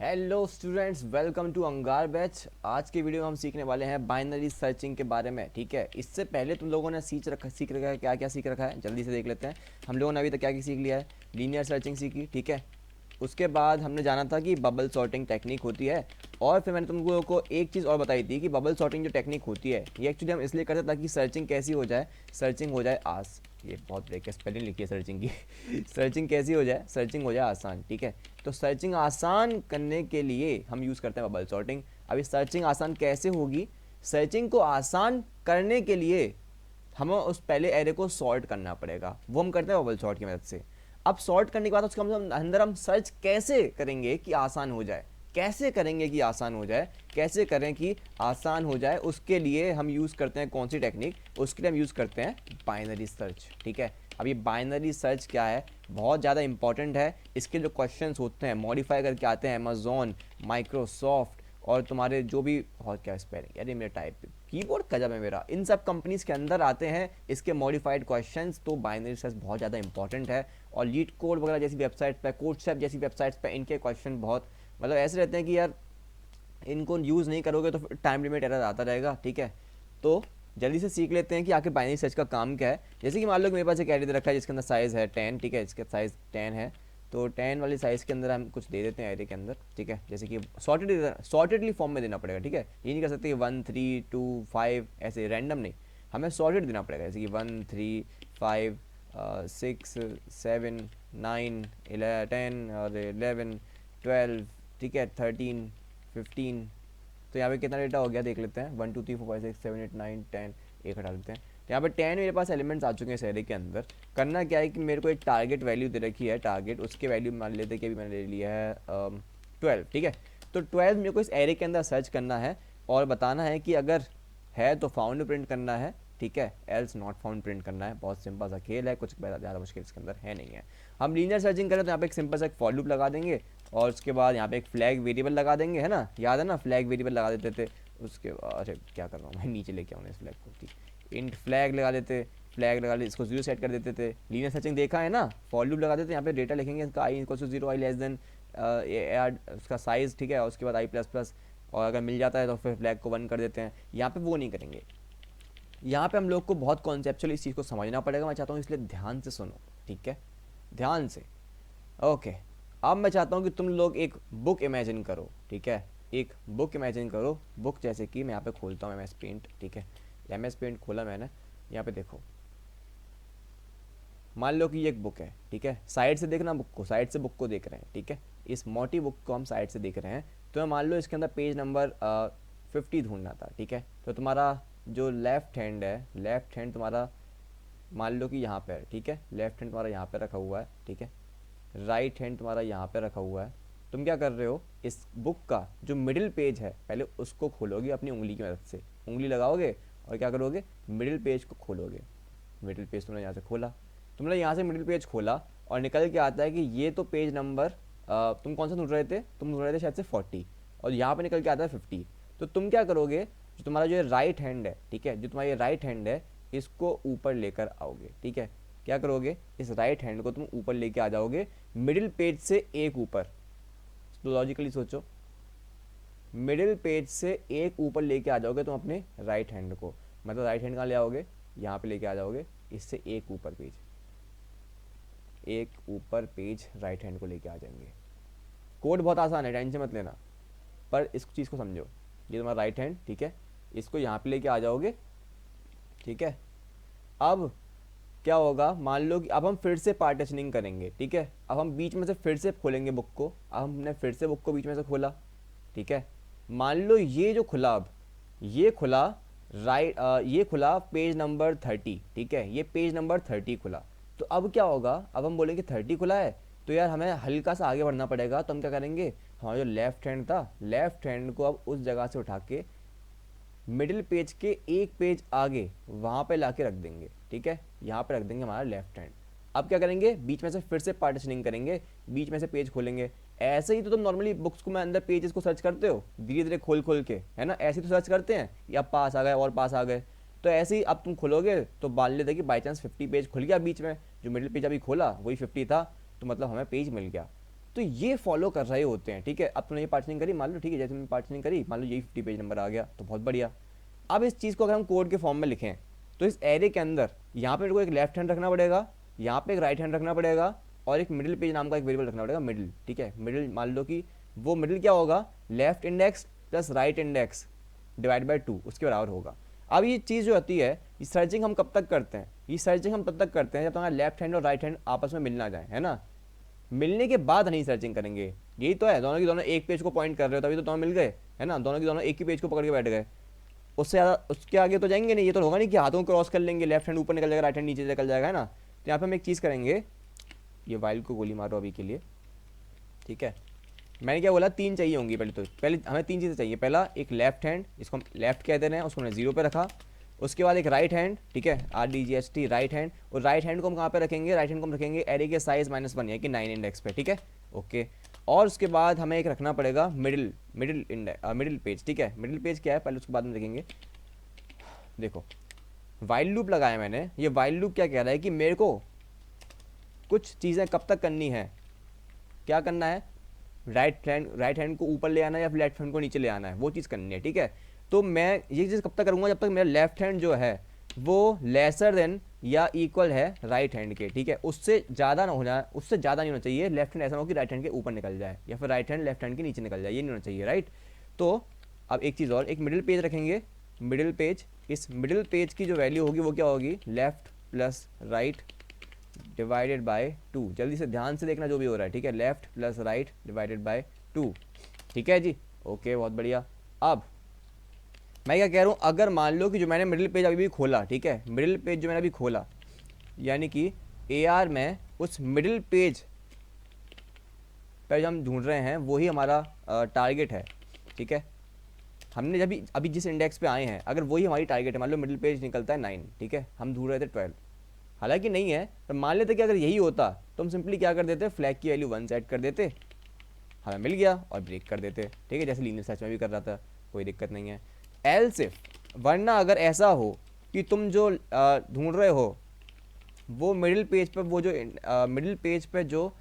Hello students, welcome to अंगार batch. आज के वीडियो में हम सीखने वाले हैं बाइनरी सर्चिंग के बारे में। ठीक है, इससे पहले तुम लोगों ने सीख रखा है, क्या क्या सीख रखा है जल्दी से देख लेते हैं। हम लोगों ने अभी तक क्या क्या सीख लिया है। लीनियर सर्चिंग सीखी, ठीक है। उसके बाद हमने जाना था कि बबल सॉर्टिंग टेक्निक होती है। और फिर मैंने तुम लोगों को एक चीज़ और बताई थी कि बबल सॉर्टिंग जो टेक्निक होती है ये एक्चुअली हम इसलिए करते हैं ताकि सर्चिंग कैसी हो जाए, सर्चिंग हो जाए ये बहुत ब्रेक है, स्पेलिंग लिखी है सर्चिंग की सर्चिंग कैसी हो जाए, सर्चिंग हो जाए आसान। ठीक है, तो सर्चिंग आसान करने के लिए हम यूज़ करते हैं बबल सॉर्टिंग। अभी सर्चिंग आसान कैसे होगी, सर्चिंग को आसान करने के लिए हमें उस पहले एरे को सॉर्ट करना पड़ेगा, वो हम करते हैं बबल सॉर्ट की मदद से। अब सॉर्ट करने के बाद उसके अंदर हम सर्च कैसे करेंगे कि आसान हो जाए, कैसे करेंगे कि आसान हो जाए, कैसे करें कि आसान हो जाए, उसके लिए हम यूज़ करते हैं कौन सी टेक्निक, उसके लिए हम यूज़ करते हैं बाइनरी सर्च। ठीक है, अब ये बाइनरी सर्च क्या है, बहुत ज़्यादा इंपॉर्टेंट है। इसके जो क्वेश्चंस होते हैं मॉडिफाई करके आते हैं अमेजोन, माइक्रोसॉफ्ट और तुम्हारे जो भी, और क्या स्पेलिंग यार, ये मेरे टाइप कीबोर्ड गजब है मेरा, इन सब कंपनीज़ के अंदर आते हैं इसके मॉडिफाइड क्वेश्चंस। तो बाइनरी सर्च बहुत ज़्यादा इंपॉर्टेंट है। और लीड कोड वगैरह जैसी वेबसाइट पे, कोडसेप जैसी वेबसाइट्स पे इनके क्वेश्चन बहुत मतलब ऐसे रहते हैं कि यार इनको यूज़ नहीं करोगे तो टाइम लिमिट एरर आता रहेगा। ठीक है, तो जल्दी से सीख लेते हैं कि आखिर बाइनरी सर्च का काम क्या है। जैसे कि मान लो कि मेरे पास एक एरे दे रखा है जिसके अंदर साइज़ है 10। ठीक है, इसका साइज़ 10 है, तो 10 वाली साइज़ के अंदर हम कुछ दे देते हैं एरे के अंदर। ठीक है, जैसे कि सॉर्टेडली फॉर्म में देना पड़ेगा। ठीक है, ये नहीं कर सकते कि 1 3 2 5 ऐसे रैंडम नहीं, हमें सॉर्टेड देना पड़ेगा। जैसे कि 1 3 5 6 7 9 10 और 11 12। ठीक है, 13 15। तो यहाँ पे कितना डेटा हो गया देख लेते हैं, 1 2 3 4 5 6 7 8 9 10। एक हटा देते हैं, तो यहाँ पे 10 मेरे पास एलिमेंट्स आ चुके हैं इस एरे के अंदर। करना क्या है कि मेरे को एक टारगेट वैल्यू दे रखी है, टारगेट उसके वैल्यू मान लेते हैं कि अभी मैंने ले लिया है 12। ठीक है, तो 12 मेरे को इस एरे के अंदर सर्च करना है और बताना है कि अगर है तो फाउंड प्रिंट करना है। ठीक है, एल्स नॉट फाउंड प्रिंट करना है। बहुत सिंपल सा खेल है, कुछ ज़्यादा मुश्किल इसके अंदर है नहीं है। हम लीनियर सर्चिंग करें तो यहाँ पे एक सिंपल सा एक फॉर लूप लगा देंगे और उसके बाद यहाँ पे एक फ्लैग वेरिएबल लगा देंगे, है ना, याद है ना, फ्लैग वेरिएबल लगा देते थे। उसके अरे क्या कर रहा हूँ मैं, नीचे लेके आऊँ इस फ्लैग को। ठीक, इंट फ्लैग लगा देते, फ्लैग लगा ले, इसको 0 सेट कर देते थे। लीनियर सर्चिंग देखा है ना, फॉर लूप लगा देते, यहाँ पे डेटा लिखेंगे इसका i equal to 0, i less than उसका साइज़। ठीक है, और उसके बाद आई प्लस प्लस, और अगर मिल जाता है तो फिर फ्लैग को 1 कर देते हैं। यहाँ पे वो नहीं करेंगे, यहाँ पे हम लोग को बहुत कॉन्सेप्चुअल इस चीज़ को समझना पड़ेगा। मैं चाहता हूँ इसलिए ध्यान से सुनो, ठीक है, ध्यान से। ओके, अब मैं चाहता हूँ कि तुम लोग एक बुक इमेजिन करो। ठीक है, एक बुक इमेजिन करो। बुक जैसे कि मैं यहाँ पे खोलता हूँ एम एस पेंट। ठीक है, एम एस पेंट खोला मैंने, यहाँ पे देखो, मान लो कि ये एक बुक है। ठीक है, साइड से देखना बुक को, साइड से बुक को देख रहे हैं। ठीक है, इस मोटी बुक को हम साइड से देख रहे हैं। तो मान लो इसके अंदर पेज नंबर 50 ढूंढना था। ठीक है, तो तुम्हारा जो लेफ्ट हैंड है, लेफ्ट हैंड तुम्हारा मान लो कि यहाँ पे है। ठीक है, लेफ्ट हैंड तुम्हारा यहाँ पे रखा हुआ है। ठीक है, राइट हैंड तुम्हारा यहाँ पे रखा हुआ है। तुम क्या कर रहे हो, इस बुक का जो मिडिल पेज है पहले उसको खोलोगे अपनी उंगली की मदद से, उंगली लगाओगे और क्या करोगे, मिडिल पेज को खोलोगे। मिडिल पेज तुमने यहाँ से खोला, तुमने यहाँ से मिडिल पेज खोला और निकल के आता है कि ये तो पेज नंबर तुम कौन सा ढूंढ रहे थे, तुम ढूंढ रहे थे शायद से 40, और यहाँ पे निकल के आता है 50। तो तुम क्या करोगे, जो तुम्हारा जो राइट हैंड है, ठीक है, जो तुम्हारा ये राइट हैंड है, इसको ऊपर लेकर आओगे। ठीक है, क्या करोगे, इस राइट हैंड को तुम ऊपर लेके आ जाओगे मिडिल पेज से एक ऊपर। तो लॉजिकली सोचो, मिडिल पेज से एक ऊपर लेके आ जाओगे तुम अपने राइट हैंड को, मतलब राइट हैंड कहाँ ले आओगे, यहाँ पे लेके आ जाओगे, इससे एक ऊपर पेज, एक ऊपर पेज राइट हैंड को लेके आ जाएंगे। कोड बहुत आसान है, टेंशन मत लेना, पर इस चीज़ को समझो। ये तुम्हारा राइट हैंड, ठीक है, इसको यहाँ पे लेके आ जाओगे। ठीक है, अब क्या होगा, मान लो कि अब हम फिर से पार्टीशनिंग करेंगे। ठीक है, अब हम बीच में से फिर से खोलेंगे बुक को। अब हमने फिर से बुक को बीच में से खोला। ठीक है, मान लो ये जो खुला, अब ये खुला ये खुला पेज नंबर 30। ठीक है, ये पेज नंबर 30 खुला। तो अब क्या होगा, अब हम बोलेंगे 30 खुला है तो यार हमें हल्का सा आगे बढ़ना पड़ेगा। तो हम क्या करेंगे, हमारा जो लेफ्ट हैंड था, लेफ्ट हैंड को अब उस जगह से उठा के मिडिल पेज के एक पेज आगे वहाँ पे लाके रख देंगे। ठीक है, यहाँ पे रख देंगे हमारा लेफ्ट हैंड। अब क्या करेंगे, बीच में से फिर से पार्टीशनिंग करेंगे, बीच में से पेज खोलेंगे। ऐसे ही तो तुम नॉर्मली बुक्स को में अंदर पेजेस को सर्च करते हो, धीरे धीरे खोल खोल के, है ना, ऐसे ही तो सर्च करते हैं, या पास आ गए और पास आ गए। तो ऐसे ही अब तुम खोलोगे तो मान लेते कि बाई चांस 50 पेज खुल गया बीच में, जो मिडिल पेज अभी खोला वही 50 था, तो मतलब हमें पेज मिल गया। तो ये फॉलो कर रहे होते हैं, ठीक है। अब तुमने ये पार्टीशनिंग करी, मान लो, ठीक है, जैसे तुमने पार्टीशनिंग करी, मान लो यही 50 पेज नंबर आ गया, तो बहुत बढ़िया। अब इस चीज़ को अगर हम कोड के फॉर्म में लिखें, तो इस एरे के अंदर यहाँ पे मेरे को एक लेफ्ट हैंड रखना पड़ेगा, यहाँ पे एक राइट हैंड रखना पड़ेगा, और एक मिडिल पेज नाम का एक वेरिएबल रखना पड़ेगा, मिडिल, ठीक है। मिडिल, मान लो कि वो मिडिल क्या होगा, left index plus right index divide by 2, उसके बराबर होगा। अब ये चीज़ जो होती है, ये सर्चिंग हम कब तक करते हैं, ये सर्चिंग हम तब तक करते हैं जब तुम्हारा लेफ्ट हैंड और राइट हैंड आपस में मिलना जाए, है ना। मिलने के बाद नहीं सर्चिंग करेंगे, यही तो है। दोनों की दोनों एक पेज को पॉइंट कर रहे हो, तभी तो दोनों मिल गए, है ना। दोनों की दोनों एक ही पेज को पकड़ के बैठ गए, उससे ज़्यादा उसके आगे तो जाएंगे नहीं। ये तो होगा नहीं कि हाथों को क्रॉस कर लेंगे, लेफ्ट हैंड ऊपर निकल जाएगा, राइट हैंड नीचे निकल जाएगा, है ना। तो यहाँ पे हम एक चीज़ करेंगे, ये वाइल को गोली मारो अभी के लिए, ठीक है। मैंने क्या बोला, 3 चाहिए होंगी पहले, तो पहले हमें 3 चीज़ें चाहिए। पहला एक लेफ्ट हैंड, इसको हम लेफ्ट कहते हैं, उसको हमने 0 पे रखा। उसके बाद एक राइट हैंड, ठीक है, RDGST राइट हैंड, और राइट हैंड को हम कहाँ पे रखेंगे, राइट हैंड को हम रखेंगे एरे के साइज -1 यानी कि 9 इंडेक्स पे, ठीक है, ओके। और उसके बाद हमें एक रखना पड़ेगा मिडिल पेज, ठीक है। मिडिल पेज क्या है पहले, उसके बाद में देखेंगे। देखो वाइल लूप लगाया मैंने, ये वाइल लूप क्या कह रहा है कि मेरे को कुछ चीज़ें कब तक करनी है, क्या करना है, राइट हैंड को ऊपर ले आना है या फिर लेफ्ट हैंड को नीचे ले आना है, वो चीज़ करनी है, ठीक है। तो मैं ये चीज़ कब तक करूँगा, जब तक मेरा लेफ्ट हैंड जो है वो लेसर देन या इक्वल है राइट हैंड के, ठीक है। उससे ज़्यादा ना होना, उससे ज़्यादा नहीं होना चाहिए। लेफ्ट हैंड ऐसा ना हो कि राइट हैंड के ऊपर निकल जाए, या फिर राइट हैंड लेफ्ट हैंड के नीचे निकल जाए, ये नहीं होना चाहिए, राइट। तो अब एक चीज़ और, एक मिडिल पेज रखेंगे, मिडिल पेज, इस मिडिल पेज की जो वैल्यू होगी वो क्या होगी, left plus right divided by 2। जल्दी से ध्यान से देखना जो भी हो रहा है, ठीक है, left plus right divided by 2, ठीक है जी, ओके, बहुत बढ़िया। अब मैं क्या कह रहा हूँ, अगर मान लो कि जो मैंने मिडिल पेज अभी भी खोला, ठीक है, मिडिल पेज जो मैंने अभी खोला, यानी कि AR में उस मिडिल पेज पर जो हम ढूंढ रहे हैं वही हमारा टारगेट है, ठीक है। हमने जब अभी जिस इंडेक्स पे आए हैं, अगर वही हमारी टारगेट है, मान लो मिडिल पेज निकलता है 9, ठीक है, हम ढूंढ रहे थे 12, हालांकि नहीं है, पर मान लेते कि अगर यही होता तो हम सिंपली क्या कर देते, फ्लैग की वैल्यू 1 सेट कर देते, हमें मिल गया, और ब्रेक कर देते, ठीक है, जैसे लीनियर सर्च में भी कर रहा था, कोई दिक्कत नहीं है। एल्स इफ, वरना अगर ऐसा हो कि तुम जो ढूंढ रहे हो वो मिडिल पेज पर, वो जो मिडिल पेज पे जो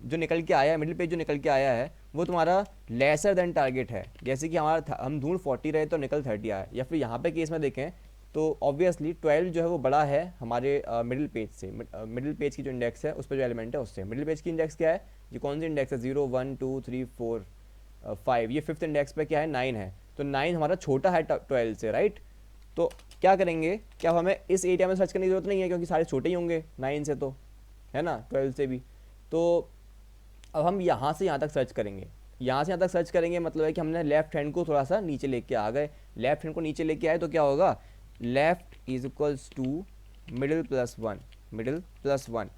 जो निकल के आया है, मिडिल पेज जो निकल के आया है वो तुम्हारा लेसर देन टारगेट है, जैसे कि हमारा हम ढूंढ 40 रहे तो निकल 30 आया, या फिर यहाँ पे केस में देखें तो ऑब्वियसली 12 जो है वो बड़ा है हमारे मिडिल पेज से। मिडिल पेज की जो इंडेक्स है उस पर जो एलिमेंट है उससे। मिडिल पेज की इंडेक्स क्या है, ये कौन सी इंडेक्स है, 0 1 2 3 4 5, ये 5th इंडेक्स पे क्या है, 9 है, तो 9 हमारा छोटा है 12 से, राइट। तो क्या करेंगे, क्या हमें इस एरिया में सर्च करने की जरूरत नहीं है, क्योंकि सारे छोटे ही होंगे 9 से, तो है ना, 12 से भी। तो अब हम यहाँ से यहाँ तक सर्च करेंगे, यहाँ से यहाँ तक सर्च करेंगे, मतलब है कि हमने लेफ्ट हैंड को थोड़ा सा नीचे लेके आ गए। लेफ्ट हैंड को नीचे लेके आए तो क्या होगा, left is equals to middle plus 1, middle plus 1।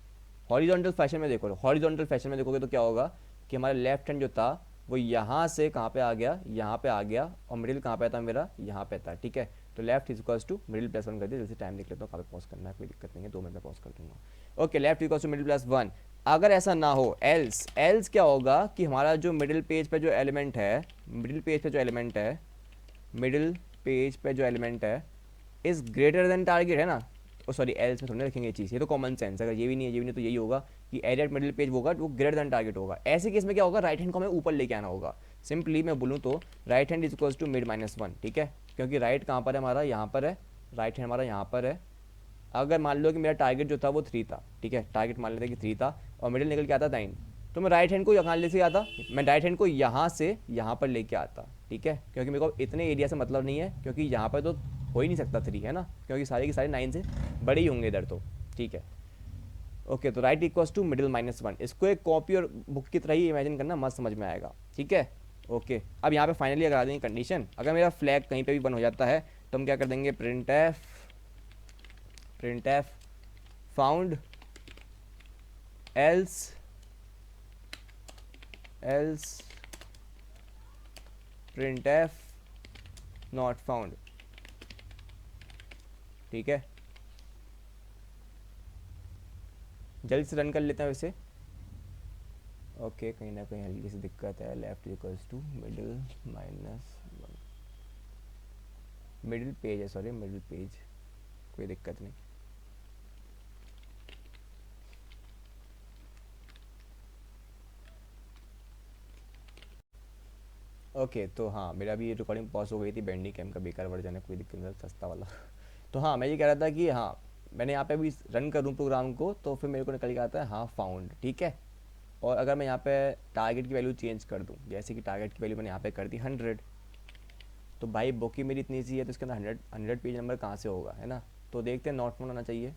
Horizontal fashion में देखो, हॉरिजॉन्टल फैशन में देखोगे तो क्या होगा कि हमारा लेफ्ट हैंड जो था वो यहाँ से कहाँ पे आ गया, यहाँ पे आ गया, और मिडिल कहाँ पे था मेरा, यहाँ पे था, ठीक है। तो left is equals to middle plus 1 कर दिया। जैसे टाइम देख लेता हूँ, कहाँ पे पॉज करना है, कोई दिक्कत नहीं है, 2 मिनट में पॉज कर दूंगा। Okay, left equals to middle plus 1। अगर ऐसा ना हो, एल्स क्या होगा कि हमारा जो मिडिल पेज पे जो एलिमेंट है, मिडिल पेज पे जो एलिमेंट है, मिडिल पेज पे जो एलिमेंट है इज ग्रेटर देन टारगेट, है ना। ओ सॉरी, एल्स में थोड़ी रखेंगे ये चीज़, ये तो कॉमन सेंस, अगर ये भी नहीं है, ये भी नहीं, तो यही होगा कि एरिया मिडिल पेज होगा वो ग्रेटर देन टारगेट होगा। ऐसे केस में क्या होगा, राइट हैंड को हमें ऊपर लेके आना होगा। सिंपली मैं बोलूँ तो right hand is equals to mid -1, ठीक है, क्योंकि राइट कहाँ पर है हमारा, यहाँ पर है, राइट हैंड हमारा यहाँ पर है। अगर मान लो कि मेरा टारगेट जो था वो 3 था, ठीक है, टारगेट मान लेते कि 3 था, और मिडिल निकल के आता 9, तो मैं राइट हैंड को यहाँ लेके आता, मैं राइट हैंड को यहाँ से यहाँ पर लेके आता, ठीक है, क्योंकि मेरे को इतने एरिया से मतलब नहीं है, क्योंकि यहाँ पर तो हो ही नहीं सकता 3, है ना, क्योंकि सारे के सारे 9 से बड़े ही होंगे इधर, तो ठीक है। ओके, तो राइट इक्वल्स टू मिडिल -1, इसको एक कॉपी और बुक की तरह ही इमेजिन करना, मस्त समझ में आएगा, ठीक है। ओके, अब यहाँ पे फाइनली अगर आ देंगे कंडीशन, अगर मेरा फ्लैग कहीं पे भी बंद हो जाता है तो हम क्या कर देंगे, printf found else printf not found, ठीक है। जल्दी से रन कर लेते हैं वैसे। ओके, कहीं ना कहीं हल्की सी दिक्कत है। Left equals to middle -1, middle page है, सॉरी मिडिल पेज, कोई दिक्कत नहीं। ओके तो हाँ, मेरा भी रिकॉर्डिंग पॉज हो गई थी। बैंडी कैम का बेकार वर्जन है, कोई दिक्कत नहीं, सस्ता वाला। तो हाँ, मैं ये कह रहा था कि हाँ, मैंने यहाँ पे अभी रन करूँ प्रोग्राम को तो फिर मेरे को निकल के आता है हाँ फाउंड, ठीक है। और अगर मैं यहाँ पे टारगेट की वैल्यू चेंज कर दूँ, जैसे कि टारगेट की वैल्यू मैंने यहाँ पे कर दी 100, तो भाई बुक ही मेरी इतनी सी है तो इसके अंदर 100 पेज नंबर कहाँ से होगा, है ना। तो देखते हैं, नॉट फाउंड आना चाहिए।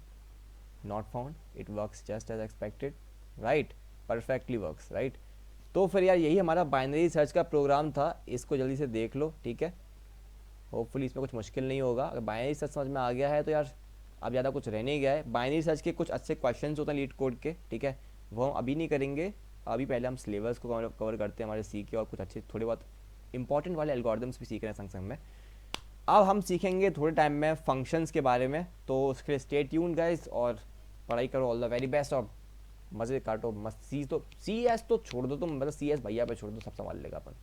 Not found, it works just as expected, right, perfectly works, right. तो फिर यार यही हमारा बाइनरी सर्च का प्रोग्राम था, इसको जल्दी से देख लो, ठीक है। होपफुली इसमें कुछ मुश्किल नहीं होगा। अगर बाइनरी सर्च समझ में आ गया है तो यार अब ज़्यादा कुछ रह नहीं गया है। बाइनरी सर्च के कुछ अच्छे क्वेश्चंस होते हैं लीड कोड के, ठीक है, वो हम अभी नहीं करेंगे। अभी पहले हम सिलेबस को कवर करते हैं हमारे सी के, और कुछ अच्छे थोड़े बहुत इंपॉर्टेंट वाले एल्गोरिदम्स भी सीख रहे हैं संग संग में। अब हम सीखेंगे थोड़े टाइम में फंक्शंस के बारे में, तो उसके लिए स्टे ट्यून्ड गाइस, और पढ़ाई करो, ऑल द वेरी बेस्ट, और मज़े काटो मस्त। सी एस तो छोड़ दो तुम, मतलब सी एस भैया पे छोड़ दो, सब संभाल लेगा अपन।